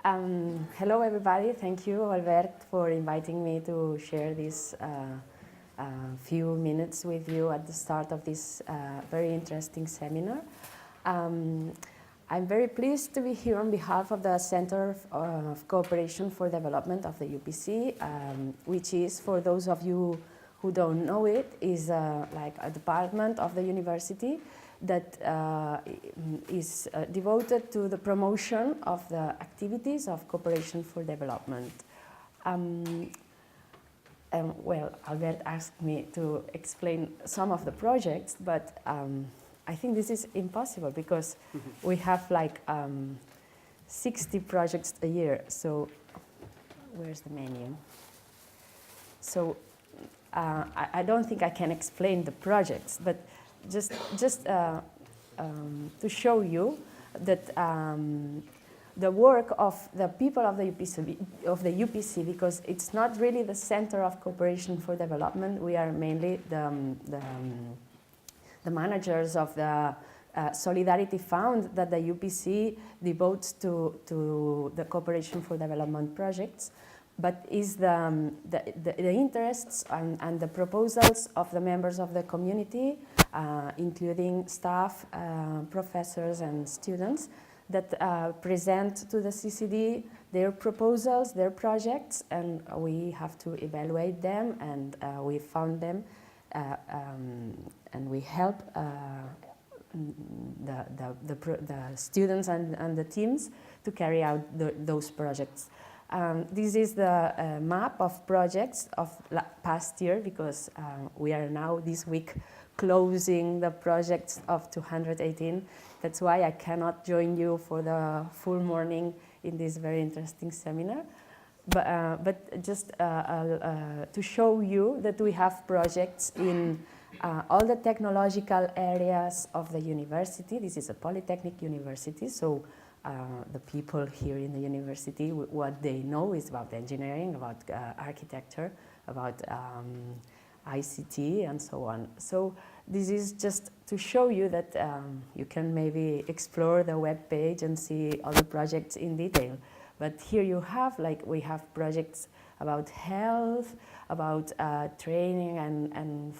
Hello everybody, thank you Albert for inviting me to share this few minutes with you at the start of this very interesting seminar. I'm very pleased to be here on behalf of the Center of Cooperation for Development of the UPC, which is, for those of you who don't know it, is like a department of the university that is devoted to the promotion of the activities of cooperation for development. Well, Albert asked me to explain some of the projects, but I think this is impossible because we have like 60 projects a year. So where's the menu? So I don't think I can explain the projects, but just to show you that the work of the people of the UPC, because it's not really the Center of Cooperation for Development. We are mainly the managers of the Solidarity Fund that the UPC devotes to the Cooperation for Development projects, but is the interests and the proposals of the members of the community, including staff, professors and students, that present to the CCD their proposals, their projects, and we have to evaluate them, and we found them, and we help the students and the teams to carry out those projects. This is the map of projects of past year, because we are now this week closing the projects of 218. That's why I cannot join you for the full morning in this very interesting seminar. But just to show you that we have projects in all the technological areas of the university. This is a polytechnic university, so the people here in the university, what they know is about engineering, about architecture, about ICT and so on. So this is just to show you that you can maybe explore the web page and see all the projects in detail. But here you have, like, we have projects about health, about training and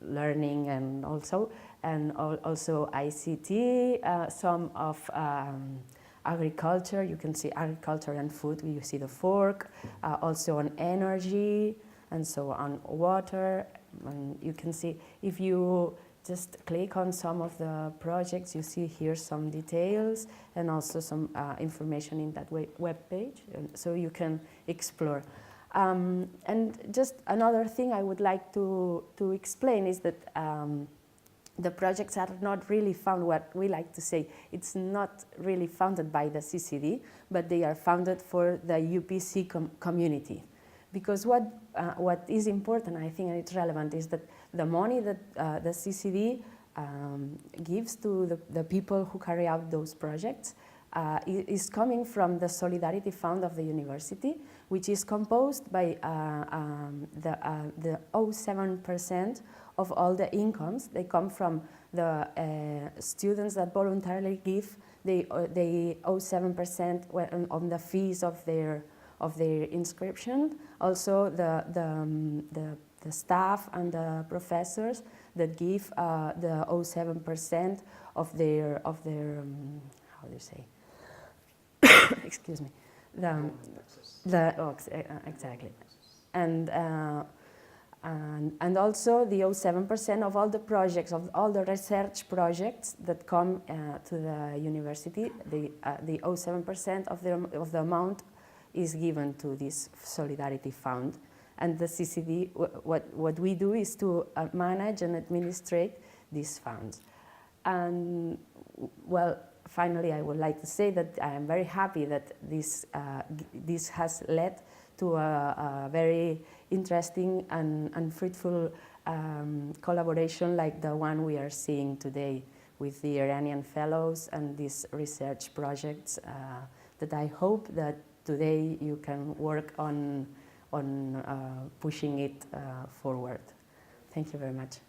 learning, and also ICT, some of agriculture. You can see agriculture and food. You see the fork, also on energy, and so on, water. And you can see, if you just click on some of the projects, you see here some details and also some information in that web page, and so you can explore. And just another thing I would like to explain is that the projects are not really founded, what we like to say, it's not really founded by the CCD, but they are founded for the UPC community. Because what is important, I think, and it's relevant, is that the money that the CCD gives to the people who carry out those projects is coming from the Solidarity Fund of the university, which is composed by the 0.7% of all the incomes. They come from the students that voluntarily give. They 0.7% on the fees of their inscription. Also the staff and the professors that give the 0.7% of their how do you say? Excuse me. Exactly. And also the 0.7% of all the projects, of all the research projects that come to the university, the 0.7% of the amount is given to this Solidarity Fund. And the CCD, what we do is to manage and administrate these funds. And, well, finally, I would like to say that I am very happy that this has led to a very interesting and fruitful collaboration like the one we are seeing today with the Iranian fellows and these research projects that I hope that today you can work on pushing it forward. Thank you very much.